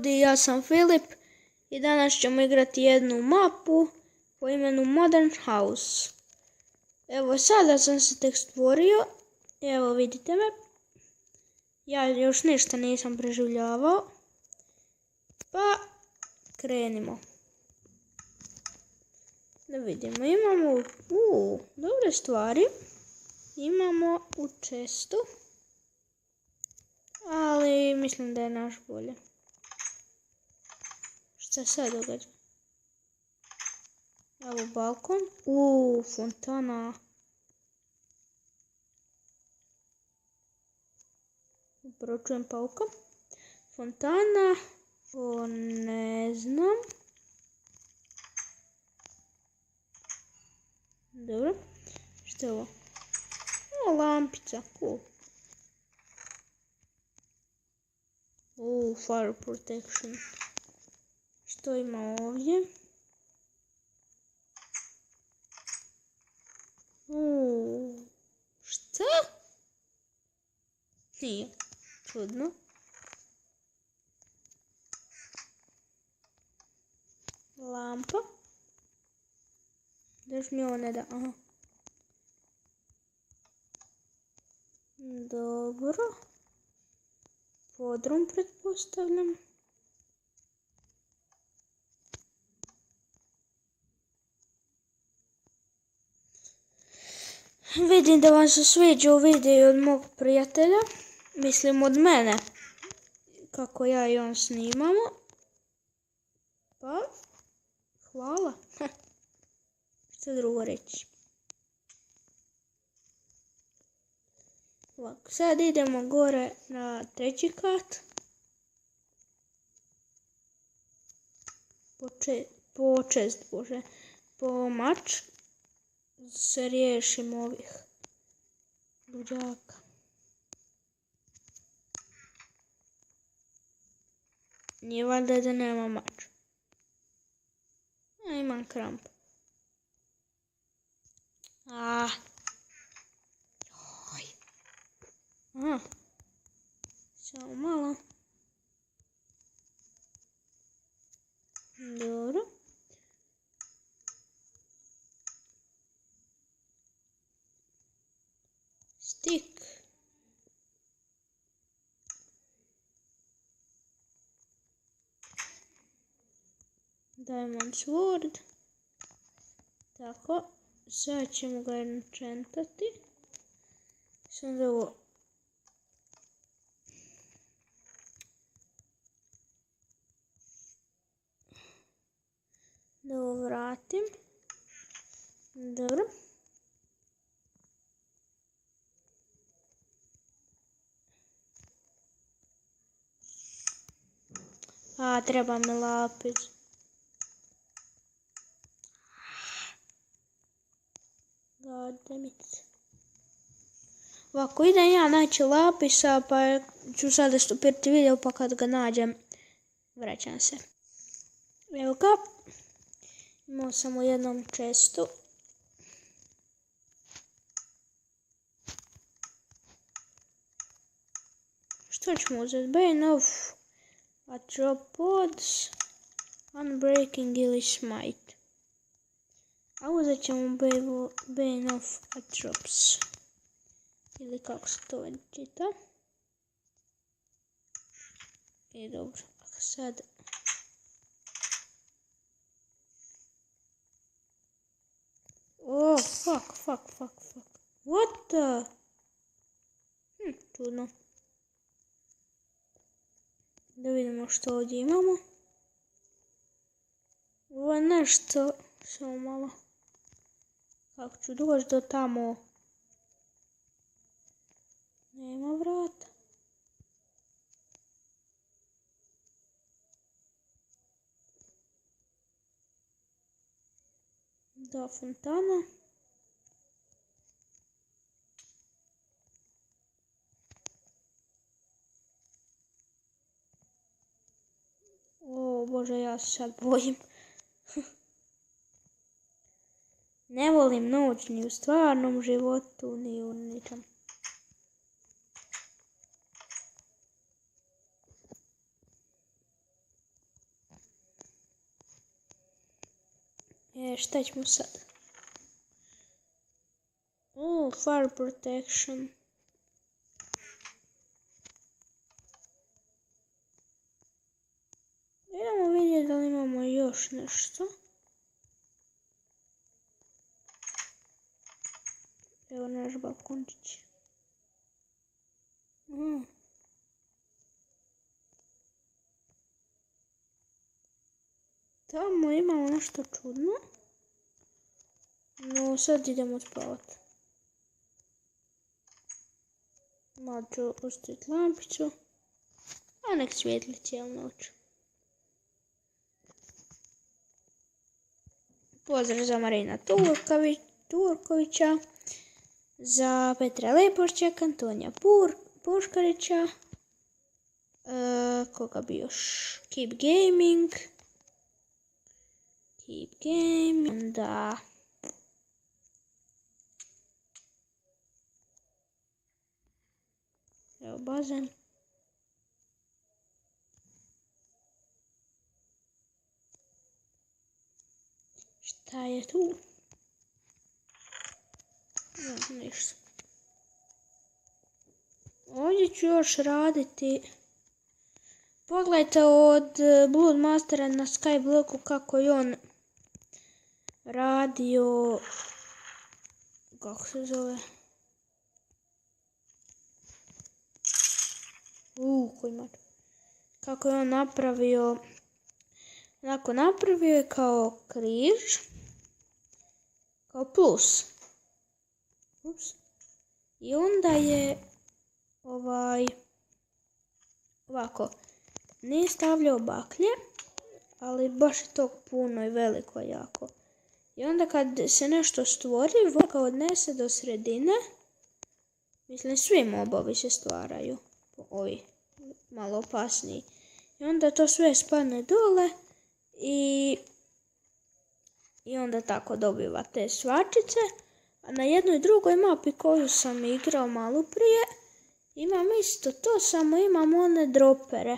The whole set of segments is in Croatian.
ljudi, ja sam Filip i danas ćemo igrati jednu mapu po imenu Modern House. Evo sada sam se tek stvorio, evo vidite me, ja još ništa nisam preživljavao, pa krenimo. Da vidimo, imamo dobre stvari, imamo u čestu, ali mislim da je naš bolje. Šta se sad događa? Evo balkon, fontana. Upravo čujem pauka. Fontana, ne znam. Dobro, što je ovo? Lampica, cool. Fire protection. Što ima ovdje? Šta? Nije. Čudno. Lampa. Još mi ovo ne da. Aha. Dobro. Podrum pretpostavljam. Vidim da vam se sviđa video od mog prijatelja. Mislim od mene. Kako ja i on snimamo. Pa, hvala. Što drugo reći. Ovako, sad idemo gore na 3. kat. Po mač. Se riješimo ovih luđaka. Nije valjda da nema mač. Imam kramp. Samo malo. Dobro. Stick. Diamond sword. Tako. Sad ćemo ga enchantati. Sad ovo. Da ovo vratim. Dobro. Treba mi lapis. Goddammit. Ovako, idem ja naći lapisa, pa ću sada stopirati video, pa kad ga nađem, vraćam se. Evo ga. Imao sam u jednom čestu. Što ćemo uzeti? Bane of Arthropods, Unbreaking ili Smite. A uzet ćemo Bane of Arthropods. Ili kako se to čita. I dobro, sad... Fuck. What the? Čudno. Da vidimo što ovdje imamo. Ovo je nešto, samo malo. Kako ću doći do tamo? Nema vrata. Da, fontana. Bože, ja se sad bojim. Ne volim noć ni u stvarnom životu, ni u ničem. Šta ćemo sad? Fire protection. Idemo vidjeti da li imamo još nešto. Evo naš balkončić. Tamo imamo nešto čudno. No sad idemo spavati. Malo ću ostaviti lampicu. A nek svijetli cijelu noć. Pozdrav za Marina Turkovića. Za Petra Leporčak, Antonija Puškarića. Koga bi još? Keep Gaming. Da. Evo bazen. Šta je tu? Ništa. Ovdje ću još raditi. Pogledajte od Bloodmastera na Skyblocku kako je on radio. Kako se zove? Koji mat. Kako je on napravio. Onako napravio je kao križ. Kao plus. Ups. I onda je ovako. Nije stavljao baklje. Ali baš je to puno i veliko jako. I onda kad se nešto stvori, voda odnese do sredine. Mislim, svi mobovi se stvaraju. Ovi malo opasniji. I onda to sve spadne dole. I onda tako dobiva te svačice. A na jednoj drugoj mapi koju sam igrao malo prije. Imam isto to, samo imam one dropere.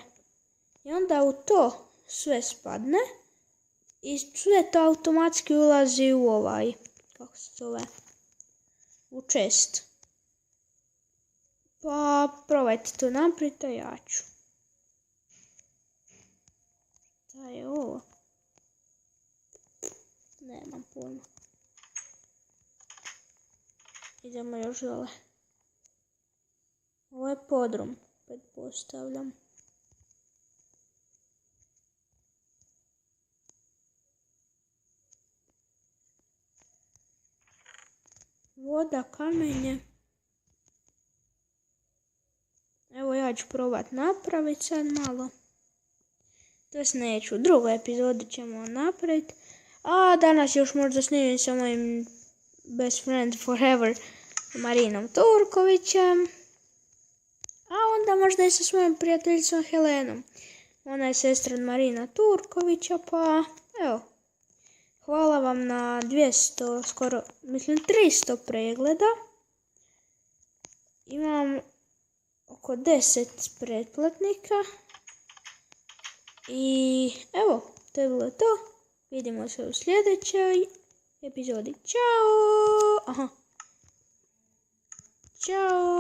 I onda u to sve spadne. I sve to automatski ulazi u kako se zove, u chest. Pa probajte to napraviti, a ja ću. Šta je ovo? Nemam pojma. Idemo još dole. Ovo je podrum, pretpostavljam. Voda, kamenje. Evo ja ću probati napraviti sad malo. To jest neću. U drugoj epizodi ćemo napraviti. A danas još možda snimim sa mojim best friend forever Marinom Turkovićem. A onda možda i sa svojom prijateljicom Helenom. Ona je sestra od Marina Turkovića, pa evo. Hvala vam na 200, skoro, mislim 300 pregleda. Imam oko 10 pretplatnika. I evo, to je bilo to. Vidimo se u sljedećoj epizodi. Ćao! Ćao!